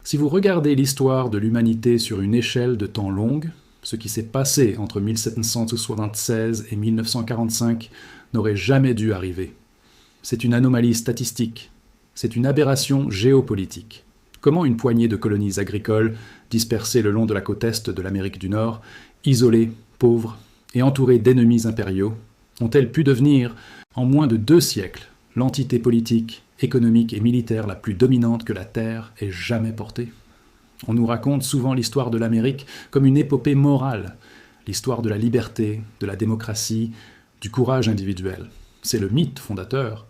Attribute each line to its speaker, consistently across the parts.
Speaker 1: Si vous regardez l'histoire de l'humanité sur une échelle de temps longue, ce qui s'est passé entre 1776 et 1945 n'aurait jamais dû arriver. C'est une anomalie statistique, c'est une aberration géopolitique. Comment une poignée de colonies agricoles, dispersées le long de la côte est de l'Amérique du Nord, isolées, pauvres et entourées d'ennemis impériaux, ont-elles pu devenir, en moins de 2 siècles, l'entité politique, économique et militaire la plus dominante que la Terre ait jamais portée? On nous raconte souvent l'histoire de l'Amérique comme une épopée morale, l'histoire de la liberté, de la démocratie, du courage individuel. C'est le mythe fondateur.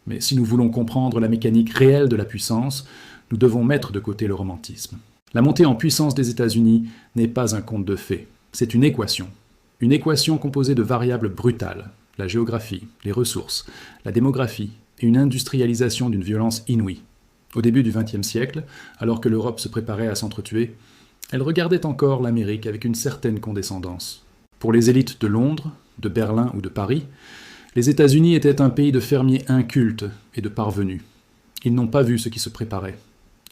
Speaker 1: Mais si nous voulons comprendre la mécanique réelle de la puissance, nous devons mettre de côté le romantisme. La montée en puissance des États-Unis n'est pas un conte de fées, c'est une équation. Une équation composée de variables brutales, la géographie, les ressources, la démographie et une industrialisation d'une violence inouïe. Au début du XXe siècle, alors que l'Europe se préparait à s'entretuer, elle regardait encore l'Amérique avec une certaine condescendance. Pour les élites de Londres, de Berlin ou de Paris, les États-Unis étaient un pays de fermiers incultes et de parvenus. Ils n'ont pas vu ce qui se préparait.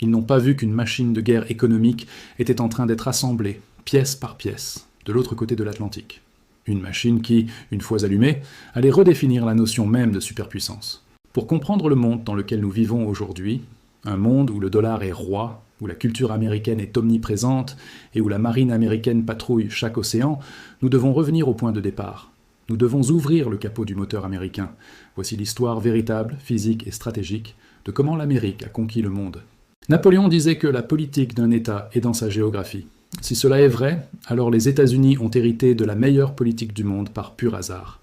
Speaker 1: Ils n'ont pas vu qu'une machine de guerre économique était en train d'être assemblée, pièce par pièce, de l'autre côté de l'Atlantique. Une machine qui, une fois allumée, allait redéfinir la notion même de superpuissance. Pour comprendre le monde dans lequel nous vivons aujourd'hui, un monde où le dollar est roi, où la culture américaine est omniprésente et où la marine américaine patrouille chaque océan, nous devons revenir au point de départ. Nous devons ouvrir le capot du moteur américain. Voici l'histoire véritable, physique et stratégique de comment l'Amérique a conquis le monde. Napoléon disait que la politique d'un État est dans sa géographie. Si cela est vrai, alors les États-Unis ont hérité de la meilleure politique du monde par pur hasard.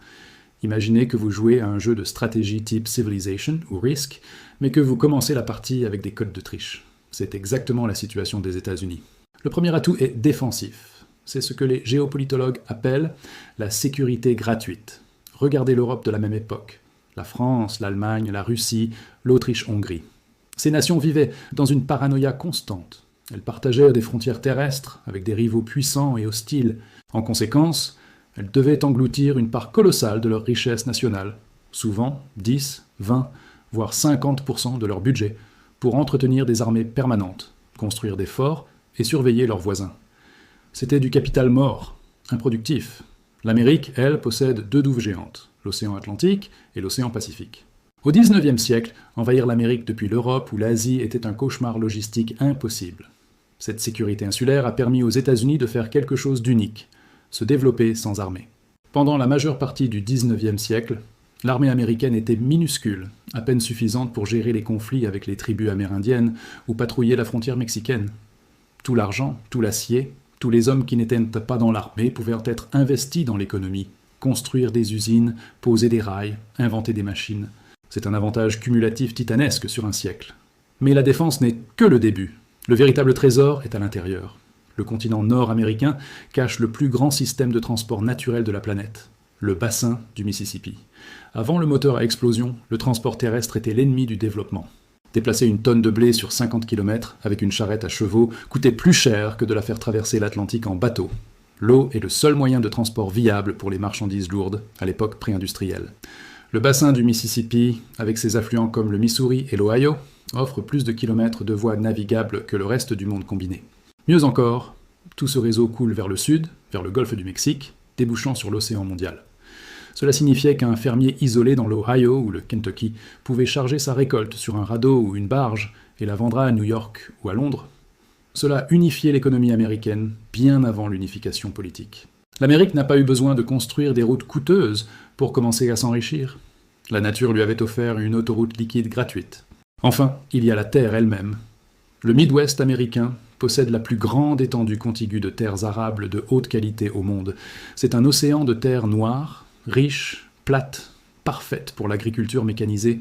Speaker 1: Imaginez que vous jouez à un jeu de stratégie type Civilization ou Risk, mais que vous commencez la partie avec des codes de triche. C'est exactement la situation des États-Unis. Le premier atout est défensif. C'est ce que les géopolitologues appellent la sécurité gratuite. Regardez l'Europe de la même époque. La France, l'Allemagne, la Russie, l'Autriche-Hongrie. Ces nations vivaient dans une paranoïa constante. Elles partageaient des frontières terrestres avec des rivaux puissants et hostiles. En conséquence, elles devaient engloutir une part colossale de leur richesse nationale, souvent 10, 20, voire 50% de leur budget, pour entretenir des armées permanentes, construire des forts et surveiller leurs voisins. C'était du capital mort, improductif. L'Amérique, elle, possède 2 douves géantes, l'océan Atlantique et l'océan Pacifique. Au XIXe siècle, envahir l'Amérique depuis l'Europe ou l'Asie était un cauchemar logistique impossible. Cette sécurité insulaire a permis aux États-Unis de faire quelque chose d'unique, se développer sans armée. Pendant la majeure partie du XIXe siècle, l'armée américaine était minuscule, à peine suffisante pour gérer les conflits avec les tribus amérindiennes ou patrouiller la frontière mexicaine. Tout l'argent, tout l'acier, tous les hommes qui n'étaient pas dans l'armée pouvaient être investis dans l'économie, construire des usines, poser des rails, inventer des machines. C'est un avantage cumulatif titanesque sur un siècle. Mais la défense n'est que le début. Le véritable trésor est à l'intérieur. Le continent nord-américain cache le plus grand système de transport naturel de la planète, le bassin du Mississippi. Avant le moteur à explosion, le transport terrestre était l'ennemi du développement. Déplacer une tonne de blé sur 50 km avec une charrette à chevaux coûtait plus cher que de la faire traverser l'Atlantique en bateau. L'eau est le seul moyen de transport viable pour les marchandises lourdes, à l'époque pré-industrielle. Le bassin du Mississippi, avec ses affluents comme le Missouri et l'Ohio, offre plus de kilomètres de voies navigables que le reste du monde combiné. Mieux encore, tout ce réseau coule vers le sud, vers le golfe du Mexique, débouchant sur l'océan mondial. Cela signifiait qu'un fermier isolé dans l'Ohio ou le Kentucky pouvait charger sa récolte sur un radeau ou une barge et la vendra à New York ou à Londres. Cela unifiait l'économie américaine bien avant l'unification politique. L'Amérique n'a pas eu besoin de construire des routes coûteuses pour commencer à s'enrichir. La nature lui avait offert une autoroute liquide gratuite. Enfin, il y a la terre elle-même. Le Midwest américain possède la plus grande étendue contiguë de terres arables de haute qualité au monde. C'est un océan de terres noires, riches, plates, parfaites pour l'agriculture mécanisée,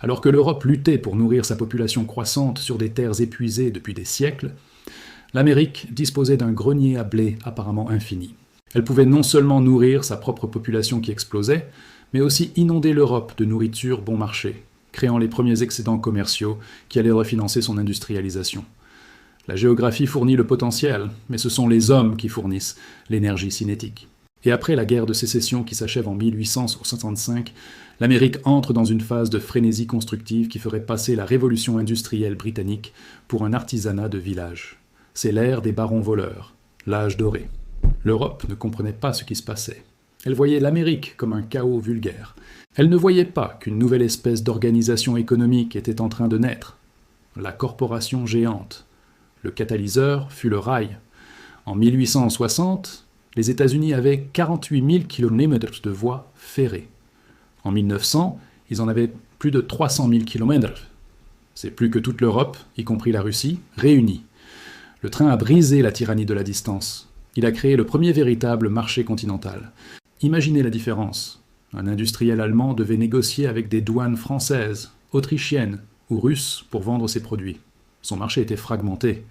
Speaker 1: alors que l'Europe luttait pour nourrir sa population croissante sur des terres épuisées depuis des siècles. L'Amérique disposait d'un grenier à blé apparemment infini. Elle pouvait non seulement nourrir sa propre population qui explosait, mais aussi inonder l'Europe de nourriture bon marché, créant les premiers excédents commerciaux qui allaient refinancer son industrialisation. La géographie fournit le potentiel, mais ce sont les hommes qui fournissent l'énergie cinétique. Et après la guerre de sécession qui s'achève en 1865, l'Amérique entre dans une phase de frénésie constructive qui ferait passer la révolution industrielle britannique pour un artisanat de village. C'est l'ère des barons voleurs, l'âge doré. L'Europe ne comprenait pas ce qui se passait. Elle voyait l'Amérique comme un chaos vulgaire. Elle ne voyait pas qu'une nouvelle espèce d'organisation économique était en train de naître. La corporation géante. Le catalyseur fut le rail. En 1860, les États-Unis avaient 48 000 km de voies ferrées. En 1900, ils en avaient plus de 300 000 km. C'est plus que toute l'Europe, y compris la Russie, réunie. Le train a brisé la tyrannie de la distance. Il a créé le premier véritable marché continental. Imaginez la différence. Un industriel allemand devait négocier avec des douanes françaises, autrichiennes ou russes pour vendre ses produits. Son marché était fragmenté.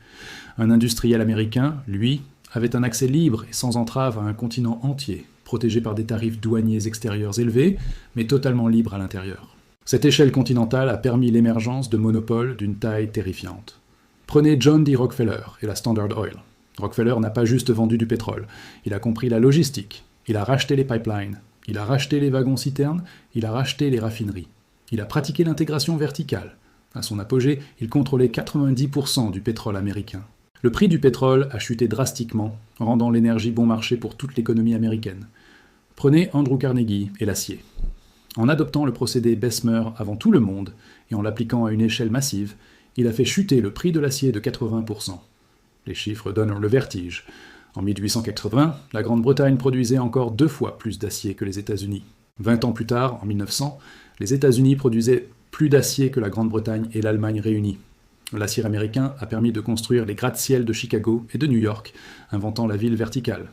Speaker 1: Un industriel américain, lui, avait un accès libre et sans entrave à un continent entier, protégé par des tarifs douaniers extérieurs élevés, mais totalement libre à l'intérieur. Cette échelle continentale a permis l'émergence de monopoles d'une taille terrifiante. Prenez John D. Rockefeller et la Standard Oil. Rockefeller n'a pas juste vendu du pétrole, il a compris la logistique, il a racheté les pipelines, il a racheté les wagons-citernes, il a racheté les raffineries. Il a pratiqué l'intégration verticale. À son apogée, il contrôlait 90% du pétrole américain. Le prix du pétrole a chuté drastiquement, rendant l'énergie bon marché pour toute l'économie américaine. Prenez Andrew Carnegie et l'acier. En adoptant le procédé Bessemer avant tout le monde, et en l'appliquant à une échelle massive, il a fait chuter le prix de l'acier de 80%. Les chiffres donnent le vertige. En 1880, la Grande-Bretagne produisait encore 2 fois plus d'acier que les États-Unis. 20 ans plus tard, en 1900, les États-Unis produisaient plus d'acier que la Grande-Bretagne et l'Allemagne réunies. L'acier américain a permis de construire les gratte-ciel de Chicago et de New York, inventant la ville verticale.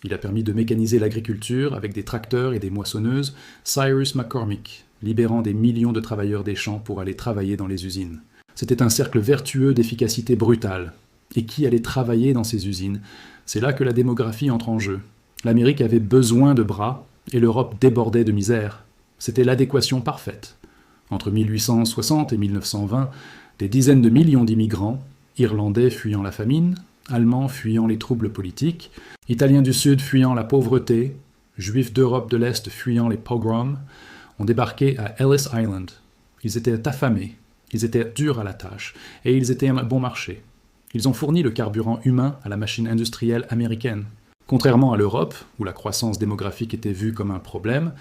Speaker 1: Il a permis de mécaniser l'agriculture avec des tracteurs et des moissonneuses, Cyrus McCormick, libérant des millions de travailleurs des champs pour aller travailler dans les usines. C'était un cercle vertueux d'efficacité brutale. Et qui allait travailler dans ces usines? C'est là que la démographie entre en jeu. L'Amérique avait besoin de bras et l'Europe débordait de misère. C'était l'adéquation parfaite. Entre 1860 et 1920, des dizaines de millions d'immigrants, Irlandais fuyant la famine, Allemands fuyant les troubles politiques, Italiens du Sud fuyant la pauvreté, Juifs d'Europe de l'Est fuyant les pogroms, ont débarqué à Ellis Island. Ils étaient affamés, ils étaient durs à la tâche, et ils étaient un bon marché. Ils ont fourni le carburant humain à la machine industrielle américaine. Contrairement à l'Europe, où la croissance démographique était vue comme un problème,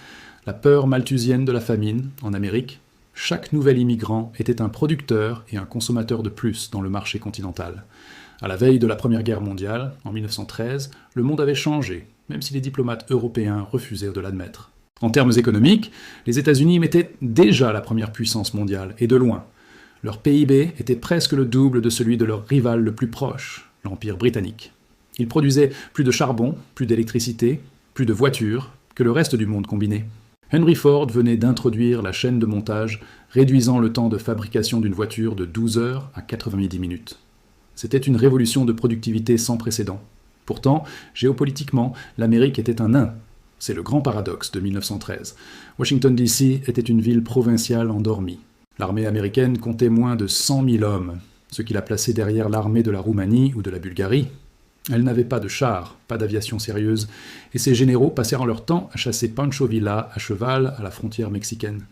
Speaker 1: la peur malthusienne de la famine, en Amérique, chaque nouvel immigrant était un producteur et un consommateur de plus dans le marché continental. À la veille de la Première Guerre mondiale, en 1913, le monde avait changé, même si les diplomates européens refusèrent de l'admettre. En termes économiques, les États-Unis étaient déjà la première puissance mondiale, et de loin. Leur PIB était presque le double de celui de leur rival le plus proche, l'Empire britannique. Ils produisaient plus de charbon, plus d'électricité, plus de voitures que le reste du monde combiné. Henry Ford venait d'introduire la chaîne de montage, réduisant le temps de fabrication d'une voiture de 12 heures à 90 minutes. C'était une révolution de productivité sans précédent. Pourtant, géopolitiquement, l'Amérique était un nain. C'est le grand paradoxe de 1913. Washington D.C. était une ville provinciale endormie. L'armée américaine comptait moins de 100 000 hommes, ce qui la plaçait derrière l'armée de la Roumanie ou de la Bulgarie. Elle n'avait pas de chars, pas d'aviation sérieuse, et ses généraux passèrent leur temps à chasser Pancho Villa à cheval à la frontière mexicaine.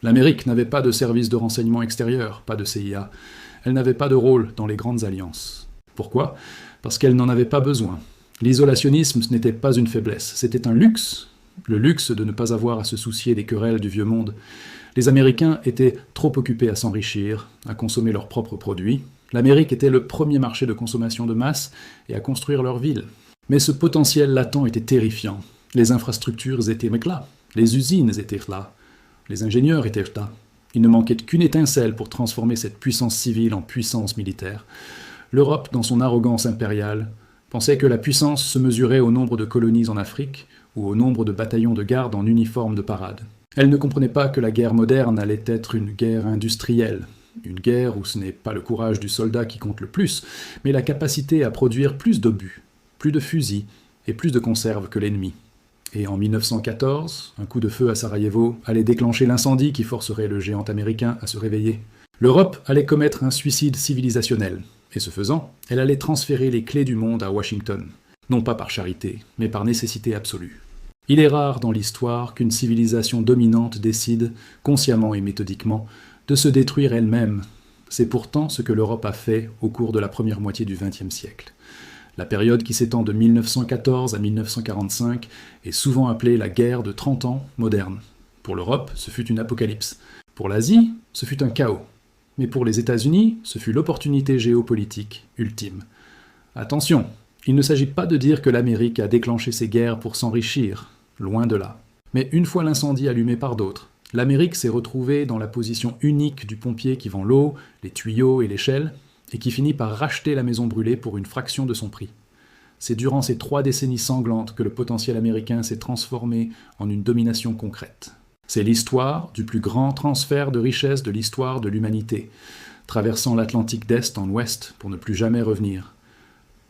Speaker 1: L'Amérique n'avait pas de service de renseignement extérieur, pas de CIA. Elle n'avait pas de rôle dans les grandes alliances. Pourquoi? Parce qu'elle n'en avait pas besoin. L'isolationnisme, ce n'était pas une faiblesse, c'était un luxe. Le luxe de ne pas avoir à se soucier des querelles du vieux monde. Les Américains étaient trop occupés à s'enrichir, à consommer leurs propres produits. L'Amérique était le premier marché de consommation de masse et à construire leurs villes. Mais ce potentiel latent était terrifiant. Les infrastructures étaient là, les usines étaient là, les ingénieurs étaient là. Il ne manquait qu'une étincelle pour transformer cette puissance civile en puissance militaire. L'Europe, dans son arrogance impériale, pensait que la puissance se mesurait au nombre de colonies en Afrique ou au nombre de bataillons de garde en uniforme de parade. Elle ne comprenait pas que la guerre moderne allait être une guerre industrielle, une guerre où ce n'est pas le courage du soldat qui compte le plus, mais la capacité à produire plus d'obus, plus de fusils et plus de conserves que l'ennemi. Et en 1914, un coup de feu à Sarajevo allait déclencher l'incendie qui forcerait le géant américain à se réveiller. L'Europe allait commettre un suicide civilisationnel, et ce faisant, elle allait transférer les clés du monde à Washington. non pas par charité, mais par nécessité absolue. Il est rare dans l'histoire qu'une civilisation dominante décide, consciemment et méthodiquement, de se détruire elle-même. C'est pourtant ce que l'Europe a fait au cours de la première moitié du XXe siècle. La période qui s'étend de 1914 à 1945 est souvent appelée la guerre de 30 ans moderne. Pour l'Europe, ce fut une apocalypse. Pour l'Asie, ce fut un chaos. Mais pour les États-Unis, ce fut l'opportunité géopolitique ultime. Attention, il ne s'agit pas de dire que l'Amérique a déclenché ces guerres pour s'enrichir, loin de là. Mais une fois l'incendie allumé par d'autres, l'Amérique s'est retrouvée dans la position unique du pompier qui vend l'eau, les tuyaux et l'échelle, et qui finit par racheter la maison brûlée pour une fraction de son prix. C'est durant ces 3 décennies sanglantes que le potentiel américain s'est transformé en une domination concrète. C'est l'histoire du plus grand transfert de richesse de l'histoire de l'humanité, traversant l'Atlantique d'Est en Ouest pour ne plus jamais revenir.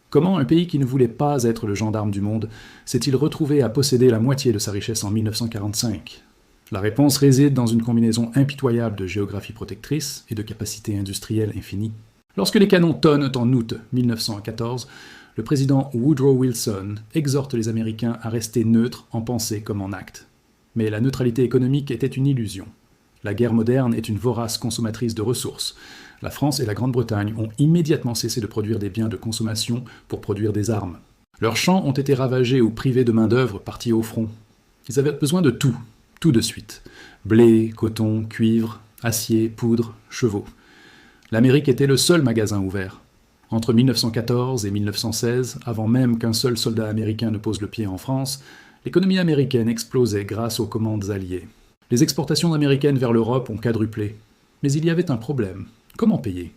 Speaker 1: Comment un pays qui ne voulait pas être le gendarme du monde s'est-il retrouvé à posséder la moitié de sa richesse en 1945 ? La réponse réside dans une combinaison impitoyable de géographie protectrice et de capacité industrielle infinie. Lorsque les canons tonnent en août 1914, le président Woodrow Wilson exhorte les Américains à rester neutres en pensée comme en acte. Mais la neutralité économique était une illusion. La guerre moderne est une vorace consommatrice de ressources. La France et la Grande-Bretagne ont immédiatement cessé de produire des biens de consommation pour produire des armes. Leurs champs ont été ravagés ou privés de main-d'œuvre partie au front. Ils avaient besoin de tout de suite. Blé, coton, cuivre, acier, poudre, chevaux. L'Amérique était le seul magasin ouvert. Entre 1914 et 1916, avant même qu'un seul soldat américain ne pose le pied en France, l'économie américaine explosait grâce aux commandes alliées. Les exportations américaines vers l'Europe ont quadruplé. Mais il y avait un problème. Comment payer ?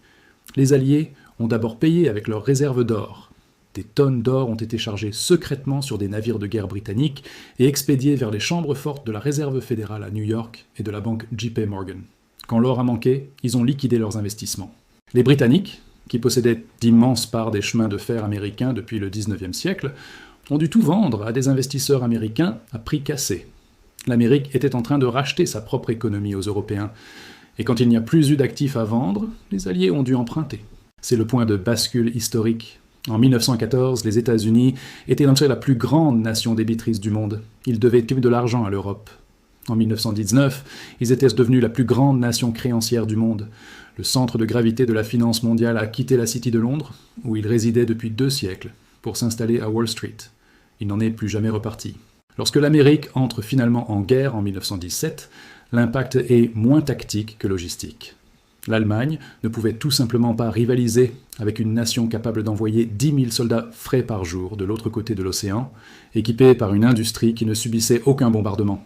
Speaker 1: Les Alliés ont d'abord payé avec leurs réserves d'or. Des tonnes d'or ont été chargées secrètement sur des navires de guerre britanniques et expédiées vers les chambres fortes de la Réserve fédérale à New York et de la banque J.P. Morgan. Quand l'or a manqué, ils ont liquidé leurs investissements. Les Britanniques, qui possédaient d'immenses parts des chemins de fer américains depuis le XIXe siècle, ont dû tout vendre à des investisseurs américains à prix cassé. L'Amérique était en train de racheter sa propre économie aux Européens, et quand il n'y a plus eu d'actifs à vendre, les Alliés ont dû emprunter. C'est le point de bascule historique. En 1914, les États-Unis étaient donc la plus grande nation débitrice du monde. Ils devaient de l'argent à l'Europe. En 1919, ils étaient devenus la plus grande nation créancière du monde. Le centre de gravité de la finance mondiale a quitté la City de Londres, où il résidait depuis 2 siècles, pour s'installer à Wall Street. Il n'en est plus jamais reparti. Lorsque l'Amérique entre finalement en guerre en 1917, l'impact est moins tactique que logistique. L'Allemagne ne pouvait tout simplement pas rivaliser avec une nation capable d'envoyer 10 000 soldats frais par jour de l'autre côté de l'océan, équipés par une industrie qui ne subissait aucun bombardement.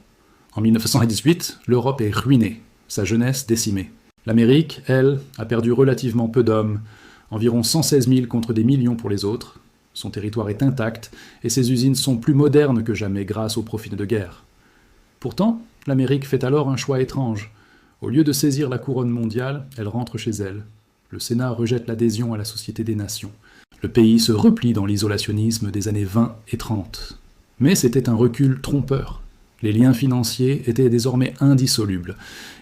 Speaker 1: En 1918, l'Europe est ruinée, sa jeunesse décimée. L'Amérique, elle, a perdu relativement peu d'hommes, environ 116 000 contre des millions pour les autres. Son territoire est intact et ses usines sont plus modernes que jamais grâce aux profits de guerre. Pourtant, l'Amérique fait alors un choix étrange. Au lieu de saisir la couronne mondiale, elle rentre chez elle. Le Sénat rejette l'adhésion à la Société des Nations. Le pays se replie dans l'isolationnisme des années 20 et 30. Mais c'était un recul trompeur. Les liens financiers étaient désormais indissolubles.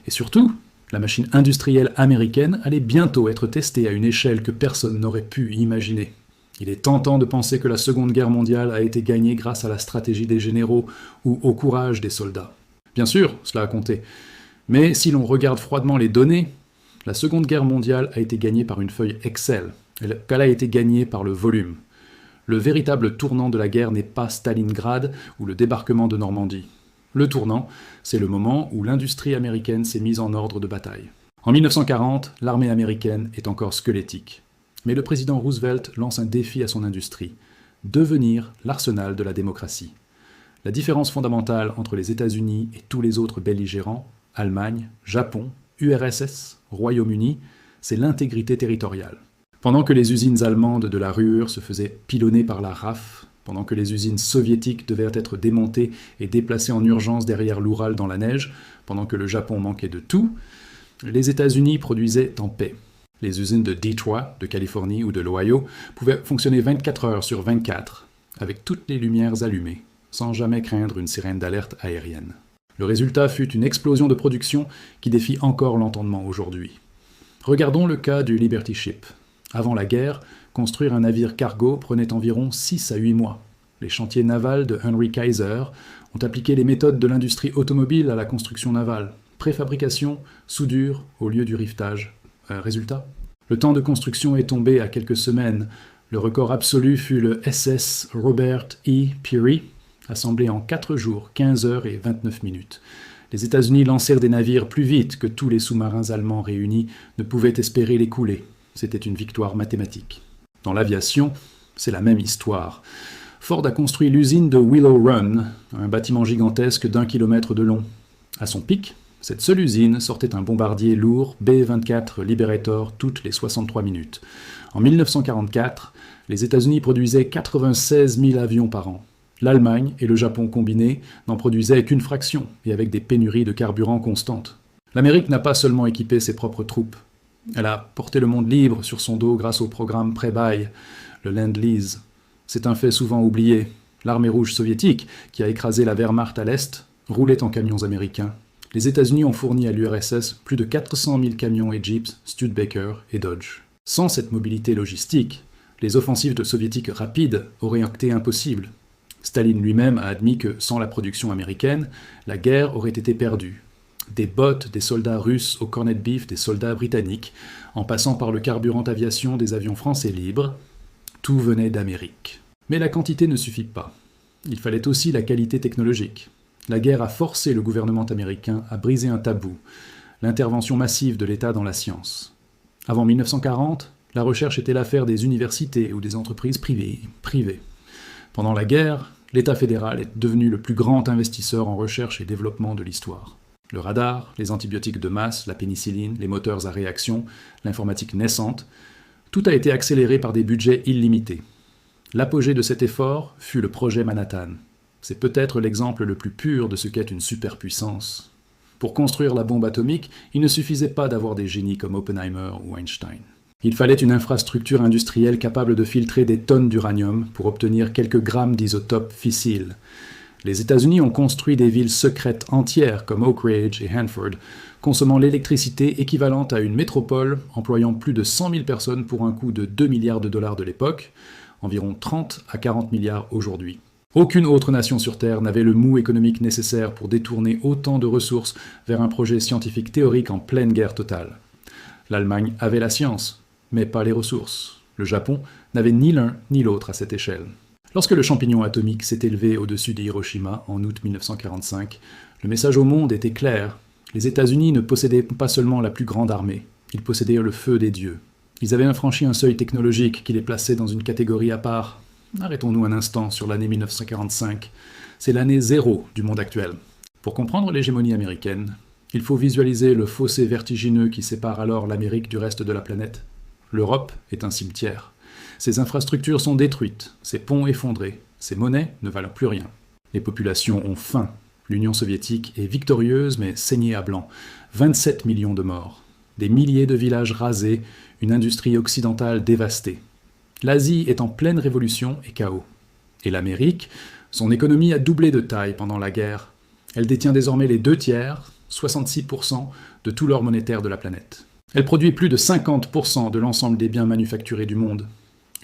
Speaker 1: Et surtout, la machine industrielle américaine allait bientôt être testée à une échelle que personne n'aurait pu imaginer. Il est tentant de penser que la Seconde Guerre mondiale a été gagnée grâce à la stratégie des généraux ou au courage des soldats. Bien sûr, cela a compté. Mais si l'on regarde froidement les données, la Seconde Guerre mondiale a été gagnée par une feuille Excel. Elle a été gagnée par le volume. Le véritable tournant de la guerre n'est pas Stalingrad ou le débarquement de Normandie. Le tournant, c'est le moment où l'industrie américaine s'est mise en ordre de bataille. En 1940, l'armée américaine est encore squelettique. Mais le président Roosevelt lance un défi à son industrie, devenir l'arsenal de la démocratie. La différence fondamentale entre les États-Unis et tous les autres belligérants, Allemagne, Japon, URSS, Royaume-Uni, c'est l'intégrité territoriale. Pendant que les usines allemandes de la Ruhr se faisaient pilonner par la RAF, pendant que les usines soviétiques devaient être démontées et déplacées en urgence derrière l'Oural dans la neige, pendant que le Japon manquait de tout, les États-Unis produisaient en paix. Les usines de Detroit, de Californie ou de l'Ohio pouvaient fonctionner 24 heures sur 24, avec toutes les lumières allumées, sans jamais craindre une sirène d'alerte aérienne. Le résultat fut une explosion de production qui défie encore l'entendement aujourd'hui. Regardons le cas du Liberty Ship. Avant la guerre, construire un navire cargo prenait environ 6 à 8 mois. Les chantiers navals de Henry Kaiser ont appliqué les méthodes de l'industrie automobile à la construction navale. Préfabrication, soudure au lieu du rivetage. Résultat ? Le temps de construction est tombé à quelques semaines. Le record absolu fut le SS Robert E. Peary, assemblé en 4 jours, 15 heures et 29 minutes. Les États-Unis lancèrent des navires plus vite que tous les sous-marins allemands réunis ne pouvaient espérer les couler. C'était une victoire mathématique. Dans l'aviation, c'est la même histoire. Ford a construit l'usine de Willow Run, un bâtiment gigantesque d'1 kilomètre de long. À son pic, cette seule usine sortait un bombardier lourd B-24 Liberator toutes les 63 minutes. En 1944, les États-Unis produisaient 96 000 avions par an. L'Allemagne et le Japon combinés n'en produisaient qu'une fraction, et avec des pénuries de carburant constantes. L'Amérique n'a pas seulement équipé ses propres troupes. Elle a porté le monde libre sur son dos grâce au programme pré-bail, le Land-Lease. C'est un fait souvent oublié. L'armée rouge soviétique, qui a écrasé la Wehrmacht à l'Est, roulait en camions américains. Les États-Unis ont fourni à l'URSS plus de 400 000 camions et jeeps Studebaker et Dodge. Sans cette mobilité logistique, les offensives soviétiques rapides auraient été impossibles. Staline lui-même a admis que, sans la production américaine, la guerre aurait été perdue. Des bottes des soldats russes au cornet beef des soldats britanniques, en passant par le carburant aviation des avions français libres, tout venait d'Amérique. Mais la quantité ne suffit pas. Il fallait aussi la qualité technologique. La guerre a forcé le gouvernement américain à briser un tabou, l'intervention massive de l'État dans la science. Avant 1940, la recherche était l'affaire des universités ou des entreprises privées. Pendant la guerre, l'État fédéral est devenu le plus grand investisseur en recherche et développement de l'histoire. Le radar, les antibiotiques de masse, la pénicilline, les moteurs à réaction, l'informatique naissante, tout a été accéléré par des budgets illimités. L'apogée de cet effort fut le projet Manhattan. C'est peut-être l'exemple le plus pur de ce qu'est une superpuissance. Pour construire la bombe atomique, il ne suffisait pas d'avoir des génies comme Oppenheimer ou Einstein. Il fallait une infrastructure industrielle capable de filtrer des tonnes d'uranium pour obtenir quelques grammes d'isotopes fissiles. Les États-Unis ont construit des villes secrètes entières comme Oak Ridge et Hanford, consommant l'électricité équivalente à une métropole employant plus de 100 000 personnes pour un coût de 2 milliards de dollars de l'époque, environ 30 à 40 milliards aujourd'hui. Aucune autre nation sur Terre n'avait le mou économique nécessaire pour détourner autant de ressources vers un projet scientifique théorique en pleine guerre totale. L'Allemagne avait la science, mais pas les ressources. Le Japon n'avait ni l'un ni l'autre à cette échelle. Lorsque le champignon atomique s'est élevé au-dessus d'Hiroshima en août 1945, le message au monde était clair. Les États-Unis ne possédaient pas seulement la plus grande armée, ils possédaient le feu des dieux. Ils avaient franchi un seuil technologique qui les plaçait dans une catégorie à part. Arrêtons-nous un instant sur l'année 1945. C'est l'année zéro du monde actuel. Pour comprendre l'hégémonie américaine, il faut visualiser le fossé vertigineux qui sépare alors l'Amérique du reste de la planète. L'Europe est un cimetière. Ses infrastructures sont détruites, ses ponts effondrés, ses monnaies ne valent plus rien. Les populations ont faim. L'Union soviétique est victorieuse mais saignée à blanc. 27 millions de morts. Des milliers de villages rasés, une industrie occidentale dévastée. L'Asie est en pleine révolution et chaos. Et l'Amérique, son économie a doublé de taille pendant la guerre. Elle détient désormais les 2/3, 66% de tout l'or monétaire de la planète. Elle produit plus de 50% de l'ensemble des biens manufacturés du monde.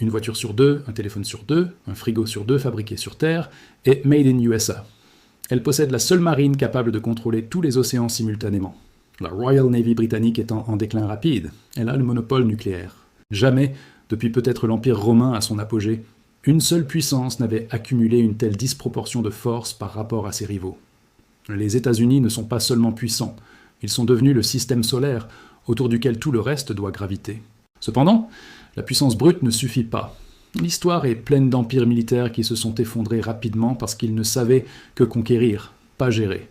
Speaker 1: Une voiture sur 2, un téléphone sur 2, un frigo sur 2 fabriqué sur Terre est made in USA. Elle possède la seule marine capable de contrôler tous les océans simultanément. La Royal Navy britannique étant en déclin rapide, elle a le monopole nucléaire. Jamais, depuis peut-être l'Empire romain à son apogée, une seule puissance n'avait accumulé une telle disproportion de force par rapport à ses rivaux. Les États-Unis ne sont pas seulement puissants, ils sont devenus le système solaire autour duquel tout le reste doit graviter. Cependant, la puissance brute ne suffit pas. L'histoire est pleine d'empires militaires qui se sont effondrés rapidement parce qu'ils ne savaient que conquérir, pas gérer.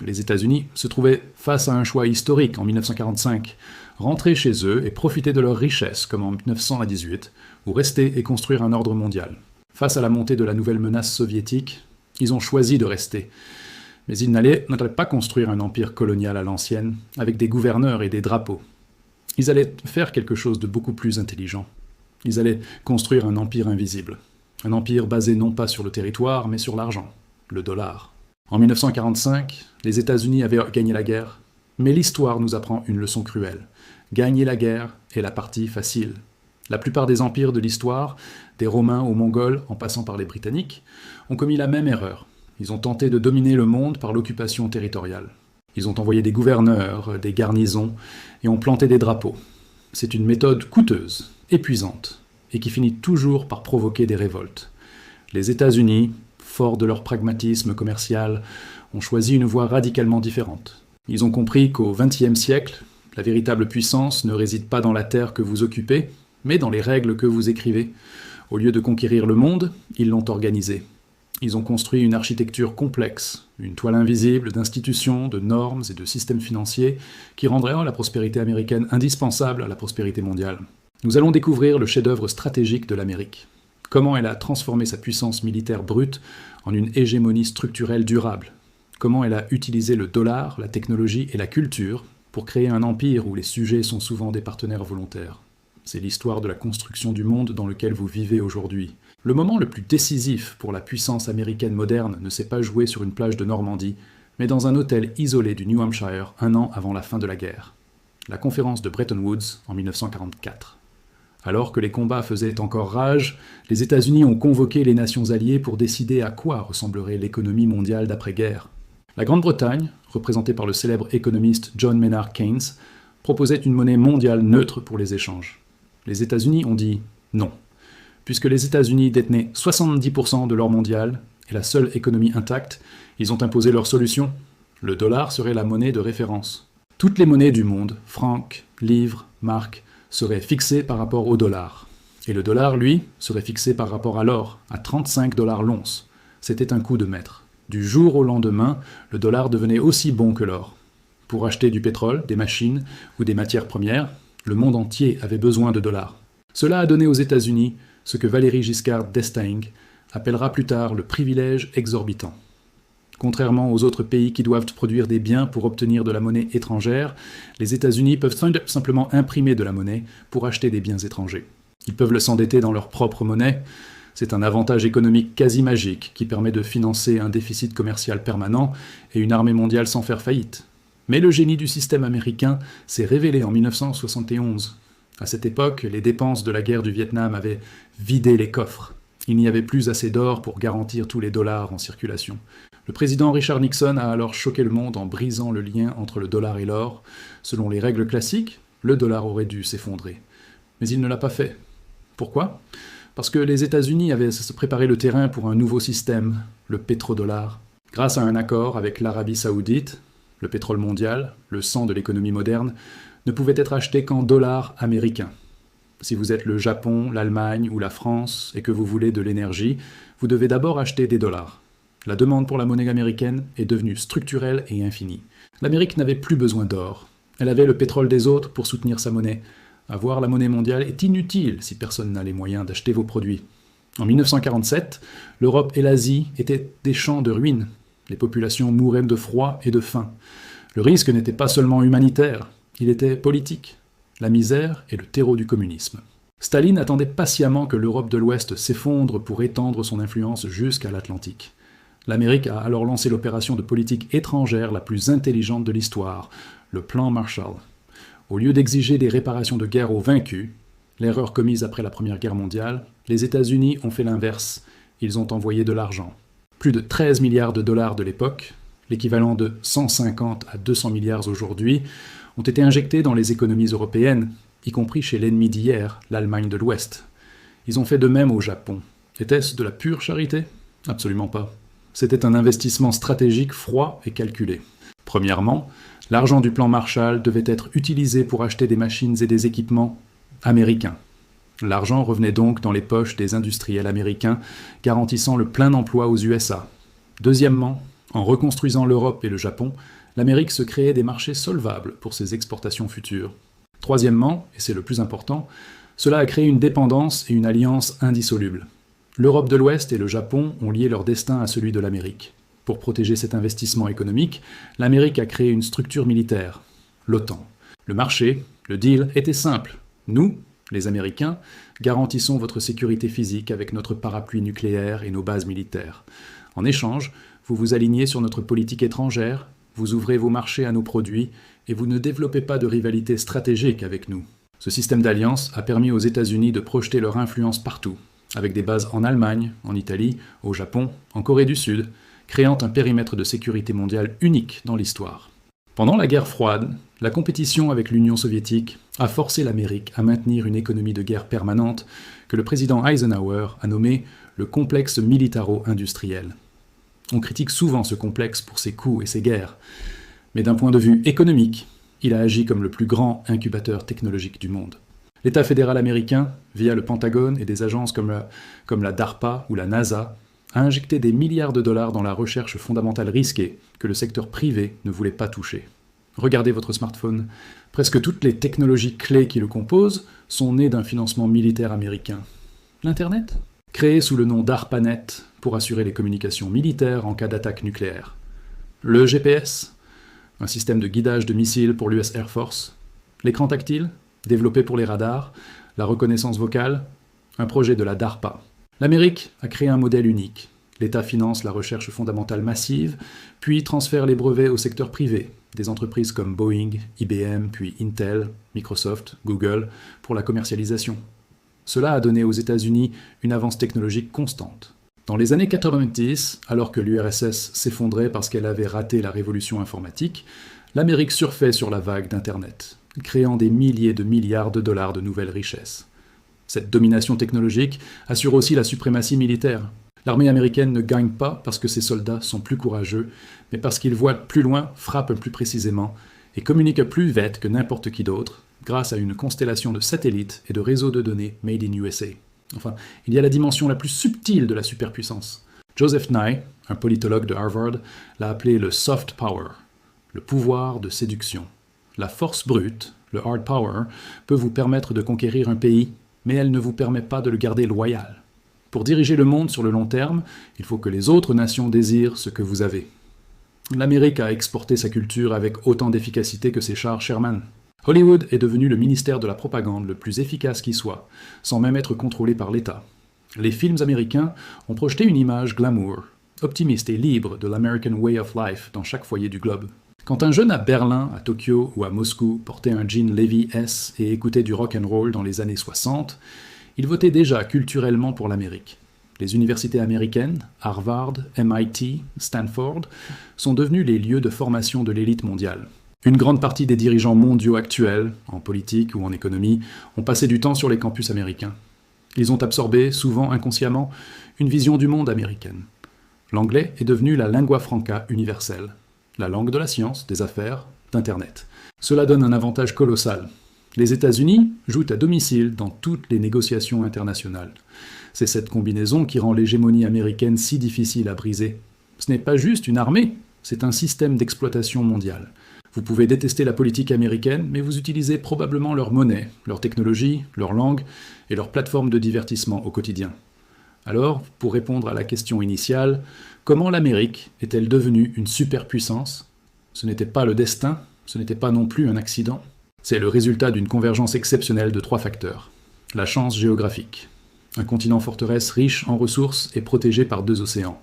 Speaker 1: Les États-Unis se trouvaient face à un choix historique en 1945, rentrer chez eux et profiter de leurs richesses comme en 1918, ou rester et construire un ordre mondial. Face à la montée de la nouvelle menace soviétique, ils ont choisi de rester. Mais ils n'allaient pas construire un empire colonial à l'ancienne, avec des gouverneurs et des drapeaux. Ils allaient faire quelque chose de beaucoup plus intelligent. Ils allaient construire un empire invisible. Un empire basé non pas sur le territoire, mais sur l'argent, le dollar. En 1945, les États-Unis avaient gagné la guerre, mais l'histoire nous apprend une leçon cruelle. Gagner la guerre est la partie facile. La plupart des empires de l'histoire, des Romains aux Mongols en passant par les Britanniques, ont commis la même erreur. Ils ont tenté de dominer le monde par l'occupation territoriale. Ils ont envoyé des gouverneurs, des garnisons, et ont planté des drapeaux. C'est une méthode coûteuse, épuisante, et qui finit toujours par provoquer des révoltes. Les États-Unis, forts de leur pragmatisme commercial, ont choisi une voie radicalement différente. Ils ont compris qu'au XXe siècle, la véritable puissance ne réside pas dans la terre que vous occupez, mais dans les règles que vous écrivez. Au lieu de conquérir le monde, ils l'ont organisé. Ils ont construit une architecture complexe, une toile invisible d'institutions, de normes et de systèmes financiers qui rendrait la prospérité américaine indispensable à la prospérité mondiale. Nous allons découvrir le chef-d'œuvre stratégique de l'Amérique. Comment elle a transformé sa puissance militaire brute en une hégémonie structurelle durable. Comment elle a utilisé le dollar, la technologie et la culture pour créer un empire où les sujets sont souvent des partenaires volontaires. C'est l'histoire de la construction du monde dans lequel vous vivez aujourd'hui. Le moment le plus décisif pour la puissance américaine moderne ne s'est pas joué sur une plage de Normandie, mais dans un hôtel isolé du New Hampshire, un an avant la fin de la guerre. La conférence de Bretton Woods en 1944. Alors que les combats faisaient encore rage, les États-Unis ont convoqué les nations alliées pour décider à quoi ressemblerait l'économie mondiale d'après-guerre. La Grande-Bretagne, représentée par le célèbre économiste John Maynard Keynes, proposait une monnaie mondiale neutre pour les échanges. Les États-Unis ont dit non. Puisque les États-Unis détenaient 70% de l'or mondial et la seule économie intacte, ils ont imposé leur solution. Le dollar serait la monnaie de référence. Toutes les monnaies du monde, francs, livres, marques, seraient fixées par rapport au dollar. Et le dollar, lui, serait fixé par rapport à l'or, à 35 $ l'once. C'était un coup de maître. Du jour au lendemain, le dollar devenait aussi bon que l'or. Pour acheter du pétrole, des machines ou des matières premières, le monde entier avait besoin de dollars. Cela a donné aux États-Unis ce que Valéry Giscard d'Estaing appellera plus tard le privilège exorbitant. Contrairement aux autres pays qui doivent produire des biens pour obtenir de la monnaie étrangère, les États-Unis peuvent simplement imprimer de la monnaie pour acheter des biens étrangers. Ils peuvent s'endetter dans leur propre monnaie. C'est un avantage économique quasi magique qui permet de financer un déficit commercial permanent et une armée mondiale sans faire faillite. Mais le génie du système américain s'est révélé en 1971. À cette époque, les dépenses de la guerre du Vietnam avaient vidé les coffres. Il n'y avait plus assez d'or pour garantir tous les dollars en circulation. Le président Richard Nixon a alors choqué le monde en brisant le lien entre le dollar et l'or. Selon les règles classiques, le dollar aurait dû s'effondrer. Mais il ne l'a pas fait. Pourquoi ? Parce que les États-Unis avaient préparé le terrain pour un nouveau système, le pétrodollar. Grâce à un accord avec l'Arabie saoudite, le pétrole mondial, le sang de l'économie moderne, ne pouvait être acheté qu'en dollars américains. Si vous êtes le Japon, l'Allemagne ou la France et que vous voulez de l'énergie, vous devez d'abord acheter des dollars. La demande pour la monnaie américaine est devenue structurelle et infinie. L'Amérique n'avait plus besoin d'or. Elle avait le pétrole des autres pour soutenir sa monnaie. Avoir la monnaie mondiale est inutile si personne n'a les moyens d'acheter vos produits. En 1947, l'Europe et l'Asie étaient des champs de ruines. Les populations mouraient de froid et de faim. Le risque n'était pas seulement humanitaire, il était politique. La misère est le terreau du communisme. Staline attendait patiemment que l'Europe de l'Ouest s'effondre pour étendre son influence jusqu'à l'Atlantique. L'Amérique a alors lancé l'opération de politique étrangère la plus intelligente de l'histoire, le plan Marshall. Au lieu d'exiger des réparations de guerre aux vaincus, l'erreur commise après la Première Guerre mondiale, les États-Unis ont fait l'inverse. Ils ont envoyé de l'argent. Plus de 13 milliards de dollars de l'époque, l'équivalent de 150 à 200 milliards aujourd'hui, ont été injectés dans les économies européennes, y compris chez l'ennemi d'hier, l'Allemagne de l'Ouest. Ils ont fait de même au Japon. Était-ce de la pure charité ? Absolument pas. C'était un investissement stratégique froid et calculé. Premièrement, l'argent du plan Marshall devait être utilisé pour acheter des machines et des équipements américains. L'argent revenait donc dans les poches des industriels américains, garantissant le plein emploi aux USA. Deuxièmement, en reconstruisant l'Europe et le Japon, l'Amérique se créait des marchés solvables pour ses exportations futures. Troisièmement, et c'est le plus important, cela a créé une dépendance et une alliance indissolubles. L'Europe de l'Ouest et le Japon ont lié leur destin à celui de l'Amérique. Pour protéger cet investissement économique, l'Amérique a créé une structure militaire, l'OTAN. Le marché, le deal, était simple. Nous, les Américains, garantissons votre sécurité physique avec notre parapluie nucléaire et nos bases militaires. En échange, vous vous alignez sur notre politique étrangère, vous ouvrez vos marchés à nos produits et vous ne développez pas de rivalité stratégique avec nous. Ce système d'alliance a permis aux États-Unis de projeter leur influence partout, avec des bases en Allemagne, en Italie, au Japon, en Corée du Sud, créant un périmètre de sécurité mondiale unique dans l'histoire. Pendant la guerre froide, la compétition avec l'Union soviétique a forcé l'Amérique à maintenir une économie de guerre permanente que le président Eisenhower a nommé le complexe militaro-industriel. On critique souvent ce complexe pour ses coûts et ses guerres, mais d'un point de vue économique, il a agi comme le plus grand incubateur technologique du monde. L'État fédéral américain, via le Pentagone et des agences comme la DARPA ou la NASA, a injecté des milliards de dollars dans la recherche fondamentale risquée que le secteur privé ne voulait pas toucher. Regardez votre smartphone. Presque toutes les technologies clés qui le composent sont nées d'un financement militaire américain. L'Internet ? Créé sous le nom d'ARPANET pour assurer les communications militaires en cas d'attaque nucléaire. Le GPS ? Un système de guidage de missiles pour l'US Air Force. L'écran tactile ? Développé pour les radars. La reconnaissance vocale ? Un projet de la DARPA. L'Amérique a créé un modèle unique. L'État finance la recherche fondamentale massive, puis transfère les brevets au secteur privé, des entreprises comme Boeing, IBM, puis Intel, Microsoft, Google, pour la commercialisation. Cela a donné aux États-Unis une avance technologique constante. Dans les années 90, alors que l'URSS s'effondrait parce qu'elle avait raté la révolution informatique, l'Amérique surfait sur la vague d'Internet, créant des milliers de milliards de dollars de nouvelles richesses. Cette domination technologique assure aussi la suprématie militaire. L'armée américaine ne gagne pas parce que ses soldats sont plus courageux, mais parce qu'ils voient plus loin, frappent plus précisément et communiquent plus vite que n'importe qui d'autre, grâce à une constellation de satellites et de réseaux de données made in USA. Enfin, il y a la dimension la plus subtile de la superpuissance. Joseph Nye, un politologue de Harvard, l'a appelé le soft power, le pouvoir de séduction. La force brute, le hard power, peut vous permettre de conquérir un pays, mais elle ne vous permet pas de le garder loyal. Pour diriger le monde sur le long terme, il faut que les autres nations désirent ce que vous avez. L'Amérique a exporté sa culture avec autant d'efficacité que ses chars Sherman. Hollywood est devenu le ministère de la propagande le plus efficace qui soit, sans même être contrôlé par l'État. Les films américains ont projeté une image glamour, optimiste et libre de l'American Way of Life dans chaque foyer du globe. Quand un jeune à Berlin, à Tokyo ou à Moscou portait un jean Levi S et écoutait du rock and roll dans les années 60, il votait déjà culturellement pour l'Amérique. Les universités américaines, Harvard, MIT, Stanford, sont devenues les lieux de formation de l'élite mondiale. Une grande partie des dirigeants mondiaux actuels, en politique ou en économie, ont passé du temps sur les campus américains. Ils ont absorbé, souvent inconsciemment, une vision du monde américaine. L'anglais est devenu la lingua franca universelle, la langue de la science, des affaires, d'Internet. Cela donne un avantage colossal. Les États-Unis jouent à domicile dans toutes les négociations internationales. C'est cette combinaison qui rend l'hégémonie américaine si difficile à briser. Ce n'est pas juste une armée, c'est un système d'exploitation mondiale. Vous pouvez détester la politique américaine, mais vous utilisez probablement leur monnaie, leur technologie, leur langue et leur plateforme de divertissement au quotidien. Alors, pour répondre à la question initiale, comment l'Amérique est-elle devenue une superpuissance ? Ce n'était pas le destin, ce n'était pas non plus un accident. C'est le résultat d'une convergence exceptionnelle de 3 facteurs. La chance géographique. Un continent forteresse riche en ressources et protégé par 2 océans.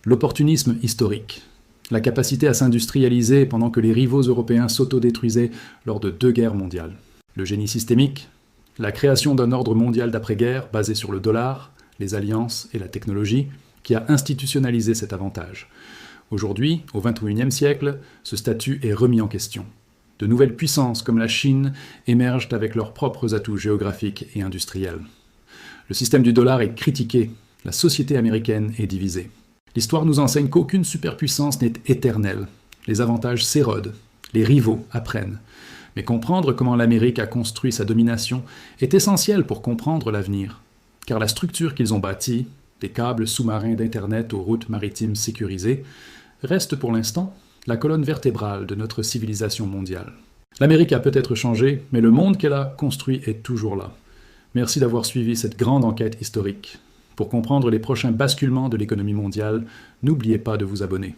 Speaker 1: L'opportunisme historique. La capacité à s'industrialiser pendant que les rivaux européens s'autodétruisaient lors de 2 guerres mondiales. Le génie systémique. La création d'un ordre mondial d'après-guerre basé sur le dollar, les alliances et la technologie, qui a institutionnalisé cet avantage. Aujourd'hui, au XXIe siècle, ce statut est remis en question. De nouvelles puissances comme la Chine émergent avec leurs propres atouts géographiques et industriels. Le système du dollar est critiqué, la société américaine est divisée. L'histoire nous enseigne qu'aucune superpuissance n'est éternelle. Les avantages s'érodent, les rivaux apprennent. Mais comprendre comment l'Amérique a construit sa domination est essentiel pour comprendre l'avenir. Car la structure qu'ils ont bâtie, des câbles sous-marins d'Internet aux routes maritimes sécurisées, reste pour l'instant la colonne vertébrale de notre civilisation mondiale. L'Amérique a peut-être changé, mais le monde qu'elle a construit est toujours là. Merci d'avoir suivi cette grande enquête historique. Pour comprendre les prochains basculements de l'économie mondiale, n'oubliez pas de vous abonner.